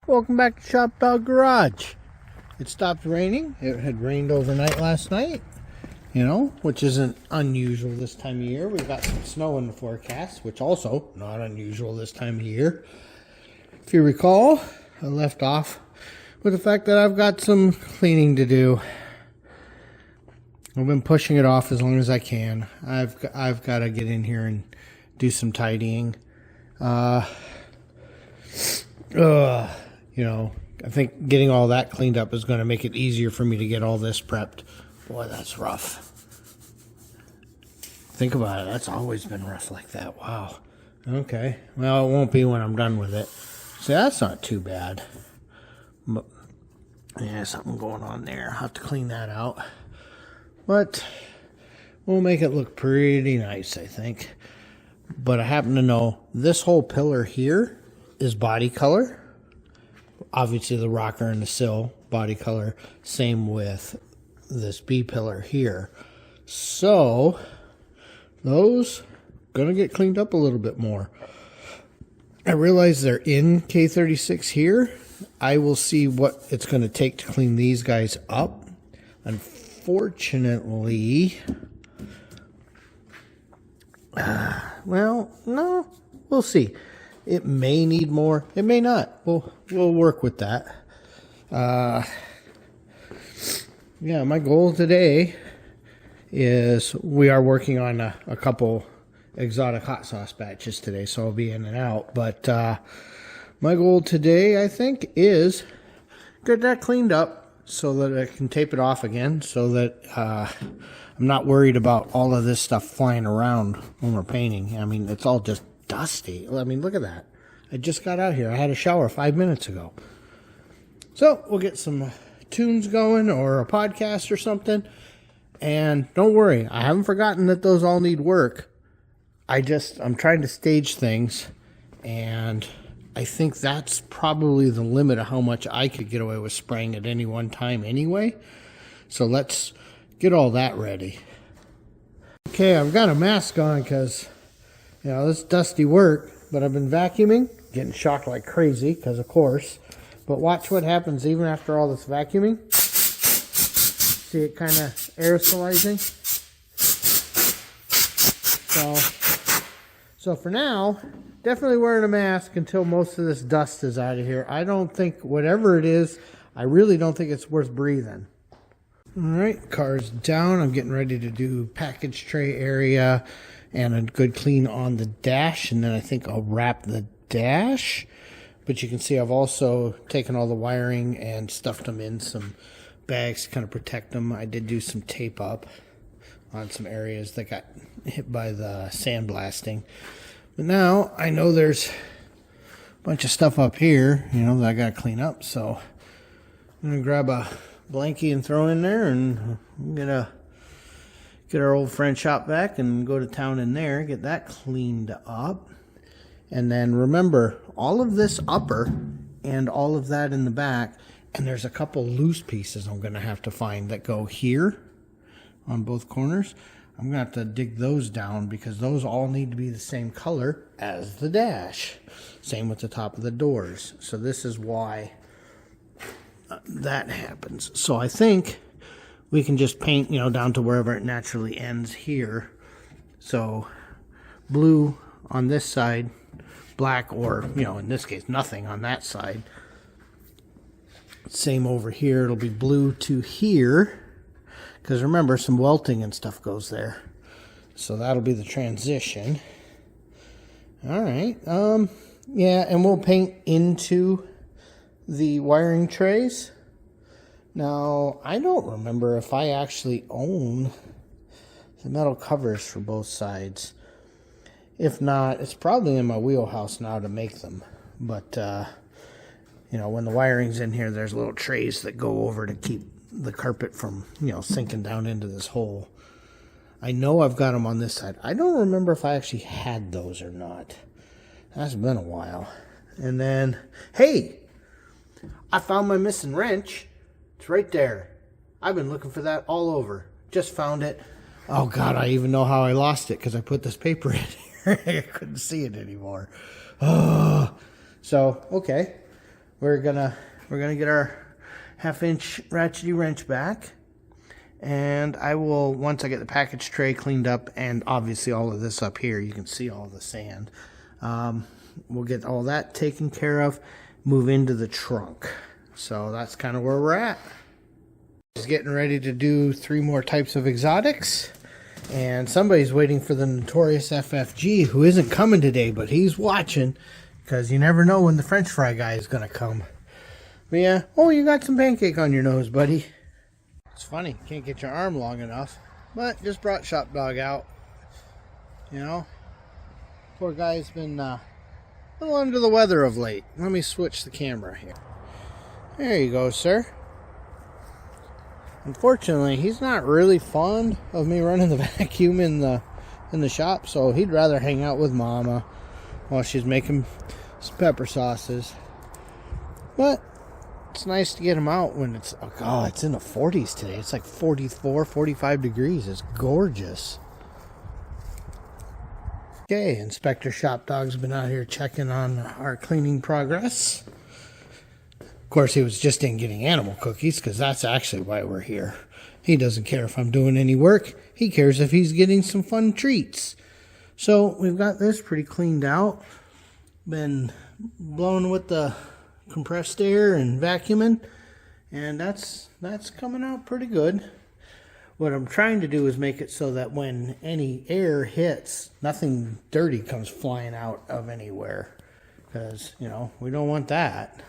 Welcome back to ShopDog-Garage. It stopped raining. It had rained overnight last night, which isn't unusual this time of year. We've got some snow in the forecast, which also not unusual this time of year. If you recall, I left off with the fact that I've got some cleaning to do. I've been pushing it off as long as I can. I've got to get in here and do some tidying. I think getting all that cleaned up is going to make it easier for me to get all this prepped. Boy, that's rough. Think about it. That's always been rough like that. Wow. Okay. Well, it won't be when I'm done with it. See, that's not too bad. But, yeah, something going on there. I'll have to clean that out. But we'll make it look pretty nice, I think. But I happen to know this whole pillar here is body color. Obviously the rocker and the sill, body color. Same with this B pillar here. So those gonna get cleaned up a little bit more. I realize they're in K36 here. I will see what it's gonna take to clean these guys up. Unfortunately, well, no, we'll see. It may need more. It may not. We'll work with that. Yeah, my goal today is we are working on a couple exotic hot sauce batches today, so I'll be in and out. But my goal today, I think, is get that cleaned up so that I can tape it off again, so that I'm not worried about all of this stuff flying around when we're painting. I mean, it's all just dusty. I mean, look at that. I just got out here. I had a shower 5 minutes ago. So we'll get some tunes going or a podcast or something. And don't worry, I haven't forgotten that those all need work. I'm trying to stage things, and I think that's probably the limit of how much I could get away with spraying at any one time anyway. So let's get all that ready. Okay, I've got a mask on because this dusty work, but I've been vacuuming, getting shocked like crazy because of course. But watch what happens even after all this vacuuming. See it kind of aerosolizing. So for now, definitely wearing a mask until most of this dust is out of here. I don't think, whatever it is, I really don't think it's worth breathing. All right, car's down. I'm getting ready to do package tray area and a good clean on the dash, and then I think I'll wrap the dash. But you can see I've also taken all the wiring and stuffed them in some bags to kind of protect them. I did do some tape up on some areas that got hit by the sandblasting. But now I know there's a bunch of stuff up here, that I got to clean up. So I'm going to grab a blankie and throw in there, and I'm going to get our old friend shop vac and go to town in there, get that cleaned up. And then remember, all of this upper and all of that in the back, and there's a couple loose pieces I'm going to have to find that go here on both corners. I'm going to have to dig those down because those all need to be the same color as the dash. Same with the top of the doors. So this is why that happens. So I think we can just paint, down to wherever it naturally ends here. So blue on this side, black, or, in this case, nothing on that side. Same over here. It'll be blue to here. Because remember, some welting and stuff goes there. So that'll be the transition. All right. Yeah, and we'll paint into the wiring trays. Now, I don't remember if I actually own the metal covers for both sides. If not, it's probably in my wheelhouse now to make them. But, when the wiring's in here, there's little trays that go over to keep the carpet from, sinking down into this hole. I know I've got them on this side. I don't remember if I actually had those or not. That's been a while. And then, hey, I found my missing wrench. It's right there. I've been looking for that all over. Just found it. Oh, God, I even know how I lost it because I put this paper in here. I couldn't see it anymore. Oh. So, okay. we're gonna get our 1/2-inch ratchety wrench back, and I will, once I get the package tray cleaned up and obviously all of this up here, you can see all the sand. We'll get all that taken care of, move into the trunk. So that's kind of where we're at. Just getting ready to do 3 more types of exotics, and somebody's waiting for the notorious FFG, who isn't coming today, but he's watching, because you never know when the French fry guy is going to come. But yeah, oh, you got some pancake on your nose, buddy. It's funny, can't get your arm long enough, but just brought ShopDog out. You know, poor guy's been a little under the weather of late. Let me switch the camera here. There you go, sir. Unfortunately, he's not really fond of me running the vacuum in the shop, so he'd rather hang out with Mama while she's making some pepper sauces. But it's nice to get him out when it's, oh, it's in the 40s today. It's like 44, 45 degrees. It's gorgeous. Okay, Inspector ShopDog's been out here checking on our cleaning progress. Of course, he was just in getting animal cookies, because that's actually why we're here. He doesn't care if I'm doing any work. He cares if he's getting some fun treats. So we've got this pretty cleaned out. Been blowing with the compressed air and vacuuming, and that's coming out pretty good. What I'm trying to do is make it so that when any air hits, nothing dirty comes flying out of anywhere, because, you know, we don't want that.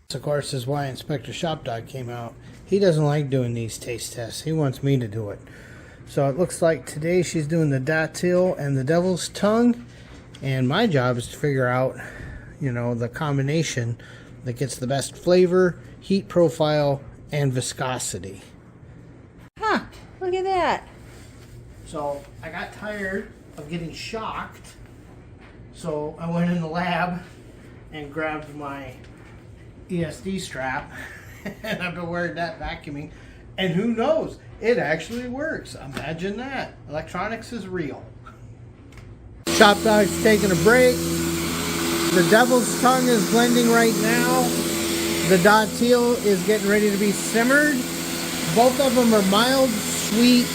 This, of course, is why Inspector ShopDog came out. He doesn't like doing these taste tests. He wants me to do it. So it looks like today she's doing the datil and the devil's tongue, and my job is to figure out, you know, the combination that gets the best flavor, heat profile, and viscosity. Huh, look at that. So I got tired of getting shocked, so I went in the lab and grabbed my ESD strap, and I've been wearing that vacuuming, and who knows, it actually works. Imagine that. Electronics is real. ShopDog's taking a break. The devil's tongue is blending right now. The datil is getting ready to be simmered. Both of them are mild, sweet,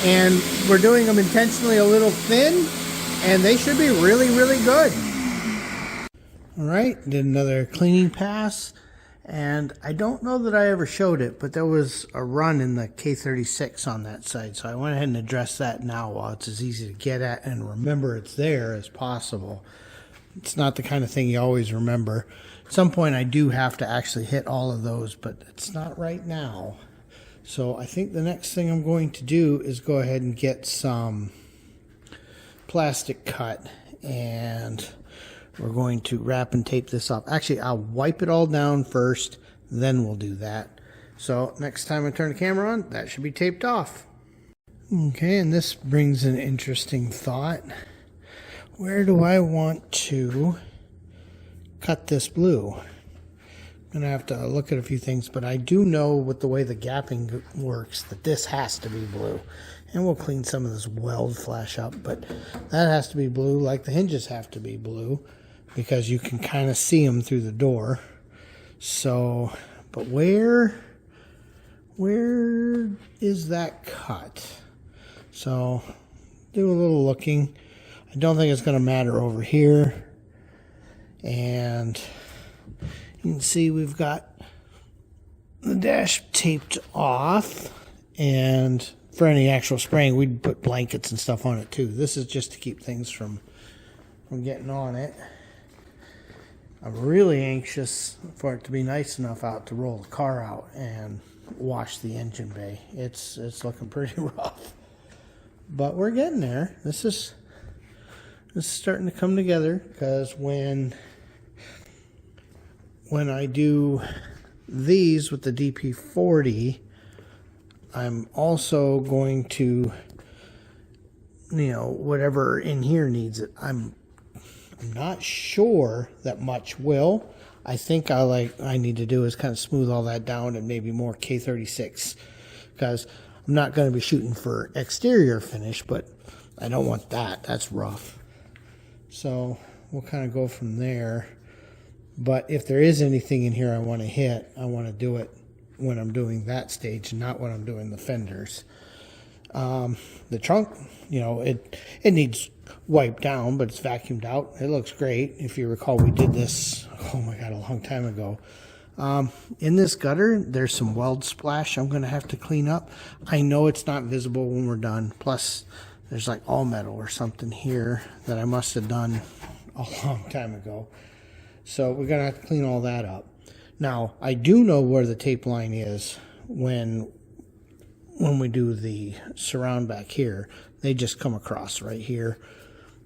and we're doing them intentionally a little thin, and they should be really, really good. All right, did another cleaning pass, and I don't know that I ever showed it, but there was a run in the K36 on that side, so I went ahead and addressed that now while it's as easy to get at and remember it's there as possible. It's not the kind of thing you always remember. At some point I do have to actually hit all of those, but it's not right now. So I think the next thing I'm going to do is go ahead and get some plastic cut, and we're going to wrap and tape this up. Actually, I'll wipe it all down first, then we'll do that. So next time I turn the camera on, that should be taped off. Okay, and this brings an interesting thought. Where do I want to cut this blue? I'm going to have to look at a few things, but I do know with the way the gapping works that this has to be blue. And we'll clean some of this weld flash up, but that has to be blue, like the hinges have to be blue, because you can kind of see them through the door. So, but where is that cut? So, do a little looking. I don't think it's going to matter over here. And you can see we've got the dash taped off, and for any actual spraying, we'd put blankets and stuff on it too. This is just to keep things from getting on it. I'm really anxious for it to be nice enough out to roll the car out and wash the engine bay. It's looking pretty rough, but we're getting there. This is starting to come together, because when I do these with the DP40, I'm also going to, you know, whatever in here needs it. I'm not sure that much will. I think I need to do is kind of smooth all that down and maybe more K36, because I'm not going to be shooting for exterior finish, but I don't want that. That's rough. So we'll kind of go from there. But if there is anything in here I want to hit, I want to do it when I'm doing that stage, not when I'm doing the fenders. The trunk, it needs wiped down, but it's vacuumed out. It looks great. If you recall, we did this, oh my God, a long time ago. In this gutter, there's some weld splash I'm going to have to clean up. I know it's not visible when we're done. Plus, there's like all metal or something here that I must have done a long time ago. So we're going to have to clean all that up. Now, I do know where the tape line is when we do the surround back here. They just come across right here.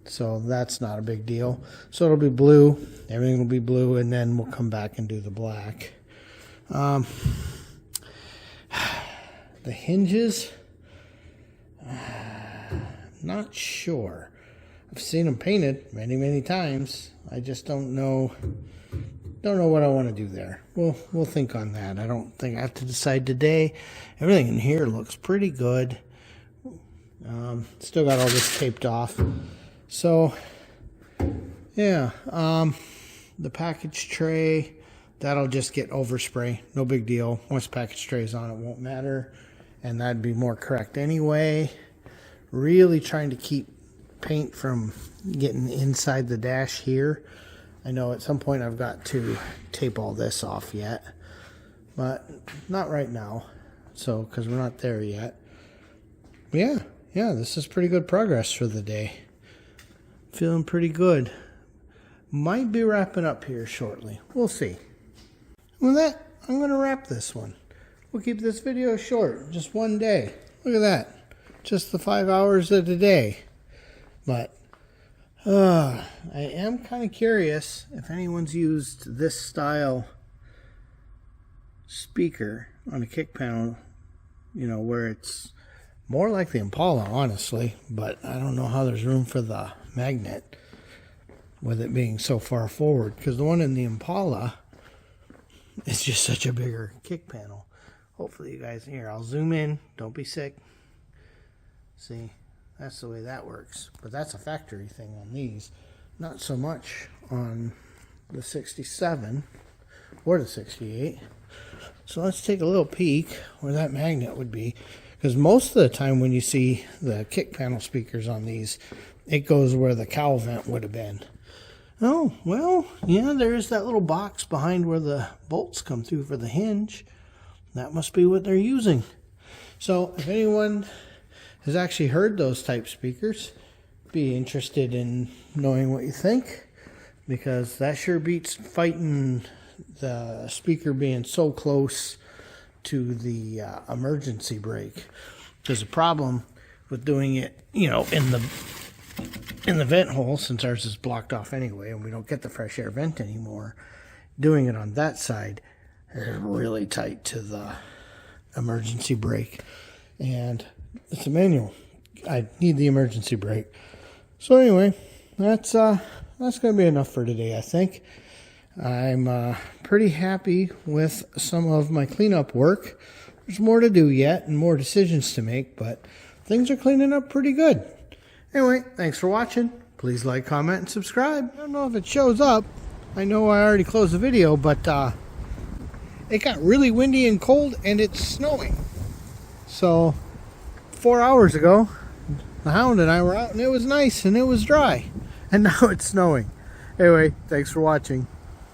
So that's not a big deal. So it'll be blue. Everything will be blue, and then we'll come back and do the black. The hinges, not sure. I've seen them painted many, many times. I just don't know what I want to do there. We'll think on that. I don't think I have to decide today. Everything in here looks pretty good. Still got all this taped off. So, yeah, the package tray, that'll just get overspray. No big deal. Once the package tray is on, it won't matter. And that'd be more correct anyway. Really trying to keep paint from getting inside the dash here. I know at some point I've got to tape all this off yet, but not right now. So, because we're not there yet. But yeah, this is pretty good progress for the day. Feeling pretty good. Might be wrapping up here shortly. We'll see. With that, I'm going to wrap this one. We'll keep this video short. Just one day. Look at that. Just the 5 hours of the day. But I am kind of curious if anyone's used this style speaker on a kick panel, where it's more like the Impala, honestly, but I don't know how there's room for the magnet with it being so far forward, because the one in the Impala is just such a bigger kick panel. Hopefully you guys, here, I'll zoom in, don't be sick. See, that's the way that works, but that's a factory thing on these, not so much on the 67 or the 68. So let's take a little peek where that magnet would be, because most of the time when you see the kick panel speakers on these, it goes where the cowl vent would have been. Oh, well, yeah, there's that little box behind where the bolts come through for the hinge. That must be what they're using. So if anyone has actually heard those type speakers, be interested in knowing what you think, because that sure beats fighting the speaker being so close to the emergency brake. There's a problem with doing it, in the vent hole, since ours is blocked off anyway and we don't get the fresh air vent anymore. Doing it on that side is really tight to the emergency brake, and it's a manual. I need the emergency brake. So anyway, that's going to be enough for today, I think. I'm pretty happy with some of my cleanup work. There's more to do yet and more decisions to make, but things are cleaning up pretty good. Anyway, thanks for watching. Please like, comment, and subscribe. I don't know if it shows up. I know I already closed the video, but it got really windy and cold, and it's snowing. So 4 hours ago, the hound and I were out, and it was nice and it was dry, and now it's snowing. Anyway, thanks for watching.